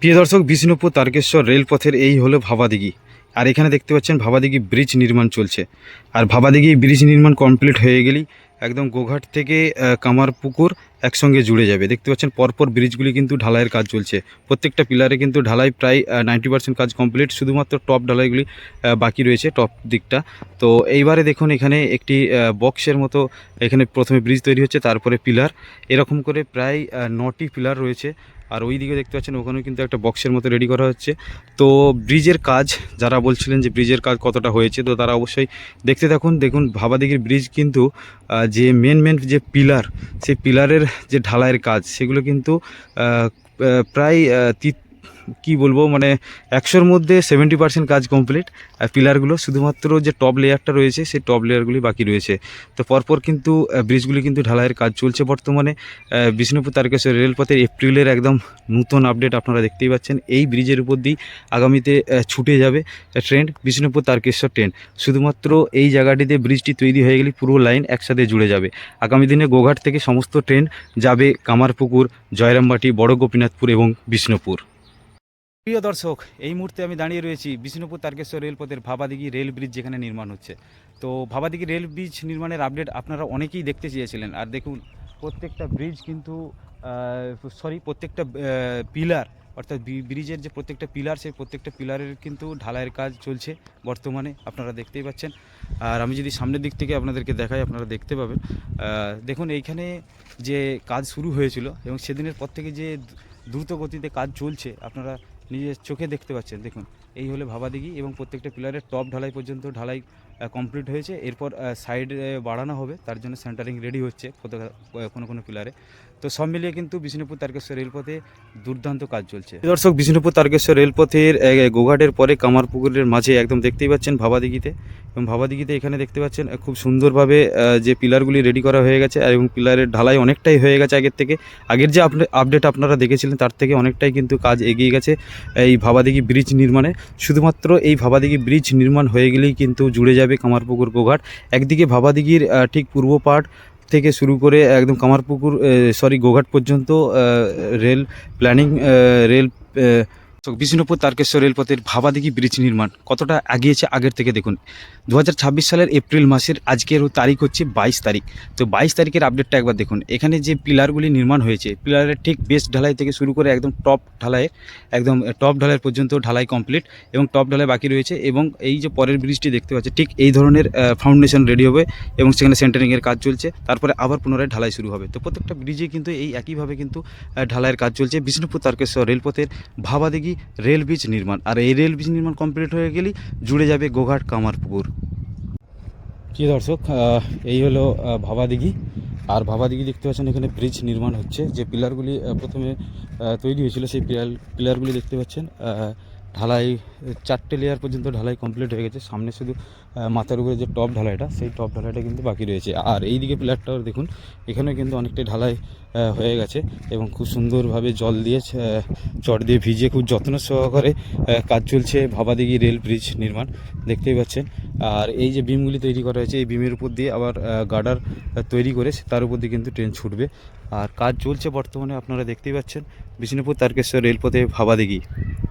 প্রিয় দর্শক, বিষ্ণুপুর তারকেশ্বর রেলপথের এই হলো ভাবাদিঘি। আর এখানে দেখতে পাচ্ছেন ভাবাদিঘি ব্রিজ নির্মাণ চলছে। আর ভাবাদিঘি ব্রিজ নির্মাণ কমপ্লিট হয়ে গেলেই একদম গোঘাট থেকে কামারপুকুর একসঙ্গে জুড়ে যাবে। দেখতে পাচ্ছেন পরপর ব্রিজগুলি কিন্তু ঢালাইয়ের কাজ চলছে। প্রত্যেকটা পিলারে কিন্তু ঢালাই প্রায় 90% কাজ কমপ্লিট, শুধুমাত্র টপ ঢালাইগুলি বাকি রয়েছে, টপ দিকটা। তো এইবারে দেখুন এখানে একটি বক্সের মতো এখানে প্রথমে ব্রিজ তৈরি হচ্ছে, তারপরে পিলার, এরকম করে প্রায় 9টি পিলার রয়েছে। আর ওই দিকে দেখতে পাচ্ছেন ওখানেও কিন্তু একটা বক্সের মতো রেডি করা হচ্ছে। তো ব্রিজের কাজ, যারা বলছিলেন যে ব্রিজের কাজ কতটা হয়েছে, তো তারা অবশ্যই দেখতে থাকুন। দেখুন ভাবাদিঘির ব্রিজ কিন্তু যে মেন যে পিলার, সেই পিলারের যে ঢালাইয়ের কাজ, সেগুলো কিন্তু প্রায় কি বলবো, মানে 100-র মধ্যে 70% কাজ কমপ্লিট। আর পিলারগুলো শুধুমাত্র যে টপ লেয়ারটা রয়েছে, সেই টপ লেয়ারগুলি বাকি রয়েছে। তো পরপর কিন্তু ব্রিজগুলি কিন্তু ঢালাইয়ের কাজ চলছে বর্তমানে। বিষ্ণুপুর তারকেশ্বর রেলপথের এপ্রিলের একদম নূতন আপডেট আপনারা দেখতেই পাচ্ছেন। এই ব্রিজের উপর দিয়েই আগামীতে ছুটে যাবে ট্রেন, বিষ্ণুপুর তারকেশ্বর ট্রেন। শুধুমাত্র এই জায়গাটিতে ব্রিজটি তৈরি হয়ে গেলে পুরো লাইন একসাথে জুড়ে যাবে। আগামী দিনে গোঘাট থেকে সমস্ত ট্রেন যাবে কামারপুকুর, জয়রামবাটি, বড় গোপীনাথপুর এবং বিষ্ণুপুর। প্রিয় দর্শক, এই মুহূর্তে আমি দাঁড়িয়ে রয়েছি বিষ্ণুপুর তারকেশ্বর রেলপথের ভাবাদিঘি রেল ব্রিজ যেখানে নির্মাণ হচ্ছে। তো ভাবাদিঘি রেল ব্রিজ নির্মাণের আপডেট আপনারা অনেকেই দেখতে চেয়েছিলেন। আর দেখুন প্রত্যেকটা ব্রিজ কিন্তু প্রত্যেকটা পিলার, অর্থাৎ ব্রিজের যে প্রত্যেকটা পিলার, সেই প্রত্যেকটা পিলারের কিন্তু ঢালাইয়ের কাজ চলছে বর্তমানে, আপনারা দেখতেই পাচ্ছেন। আর আমি যদি সামনের দিক থেকে আপনাদেরকে দেখাই, আপনারা দেখতে পাবেন। দেখুন এইখানে যে কাজ শুরু হয়েছিল এবং সেদিনের পর থেকে যে দ্রুত গতিতে কাজ চলছে, আপনারা নিজের চোখে দেখতে পাচ্ছেন। দেখুন এই হলো ভাবাদিঘি এবং প্রত্যেকটা পিলারের টপ ঢালাই পর্যন্ত ঢালাই কমপ্লিট হয়েছে। এরপর সাইড বাড়ানো হবে, তার জন্য সেন্টারিং রেডি হচ্ছে কোনো পিলারে। তো সব মিলিয়ে কিন্তু বিষ্ণুপুর তারকেশ্বর রেলপথে দুর্দান্ত কাজ চলছে। দর্শক, বিষ্ণুপুর তারকেশ্বর রেলপথের গোঘাটের পরে কামারপুকুরের মাঝে একদম দেখতেই পাচ্ছেন ভাবাদিঘিতে। এবং ভাবাদিঘিতে এখানে দেখতে পাচ্ছেন খুব সুন্দরভাবে যে পিলারগুলি রেডি করা হয়ে গেছে এবং পিলারের ঢালাই অনেকটাই হয়ে গেছে আগের থেকে। আগের যে আপডেট আপনারা দেখেছিলেন তার থেকে অনেকটাই কিন্তু কাজ এগিয়ে গেছে এই ভাবাদিঘি ব্রিজ নির্মাণে। শুধুমাত্র এই ভাবাদিঘি ব্রিজ নির্মাণ হয়ে গেলেই কিন্তু জুড়ে যাবে কামারপুকুর গোঘাট। একদিকে ভাবাদিঘির ঠিক পূর্ব পাড় থেকে শুরু করে একদম কামারপুকুর গোঘাট পর্যন্ত rail planning, rail Bishnupur Tarakeswar রেলপথের ভাবাদিঘি ব্রিজ নির্মাণ কতটা এগিয়েছে আগের থেকে দেখুন। 2026 সালের এপ্রিল মাসের আজকের তারিখ হচ্ছে 22 তারিখ। তো 22 তারিখের আপডেটটা একবার দেখুন। এখানে যে পিলারগুলি নির্মাণ হয়েছে, পিলারের ঠিক বেস ঢালাই থেকে শুরু করে একদম টপ ঢালাই পর্যন্ত ঢালাই কমপ্লিট এবং টপ ঢালাই বাকি রয়েছে। এবং এই যে পরের ব্রিজটি দেখতে পাচ্ছে, ঠিক এই ধরনের ফাউন্ডেশন রেডি হবে এবং সেখানে সেন্টারিংয়ের কাজ চলছে, তারপরে আবার পুনরায় ঢালাই শুরু হবে। তো প্রত্যেকটা ব্রিজে কিন্তু এই একইভাবে কিন্তু ঢালাইয়ের কাজ চলছে বিষ্ণুপুর তারকেশ্বর রেলপথের ভাবাদিঘি রেল ব্রিজ নির্মাণ। আর এই রেল ব্রিজ নির্মাণ কমপ্লিট হয়ে গেলেই জুড়ে যাবে গোঘাট কামারপুকুর। কি দর্শক, এই হলো ভাবাদিঘি। আর ভাবাদিঘি দেখতে পাচ্ছেন এখানে ব্রিজ নির্মাণ হচ্ছে। যে পিলারগুলি প্রথমে তৈরি হয়েছিল, সেই পিলারগুলি দেখতে পাচ্ছেন ঢালাই 4টে লেয়ার পর্যন্ত ঢালাই কমপ্লিট হয়ে গেছে। সামনে শুধু মাথার উপরে যে টপ ঢালাইটা, সেই টপ ঢালাইটা কিন্তু বাকি রয়েছে। আর এই দিকে পিলারটাও দেখুন, এখানেও কিন্তু অনেকটাই ঢালাই হয়ে গেছে এবং খুব সুন্দরভাবে জল দিয়ে চট দিয়ে ভিজিয়ে খুব যত্ন সহকারে কাজ চলছে ভাবাদিঘি রেল ব্রিজ নির্মাণ, দেখতেই পাচ্ছেন। আর এই যে বিমগুলি তৈরি করা হয়েছে, এই বিমের উপর দিয়ে আবার গার্ডার তৈরি করে তার উপর দিয়ে কিন্তু ট্রেন ছুটবে। আর কাজ চলছে বর্তমানে, আপনারা দেখতেই পাচ্ছেন বিষ্ণুপুর তারকেশ্বর রেলপথে ভাবাদিঘি।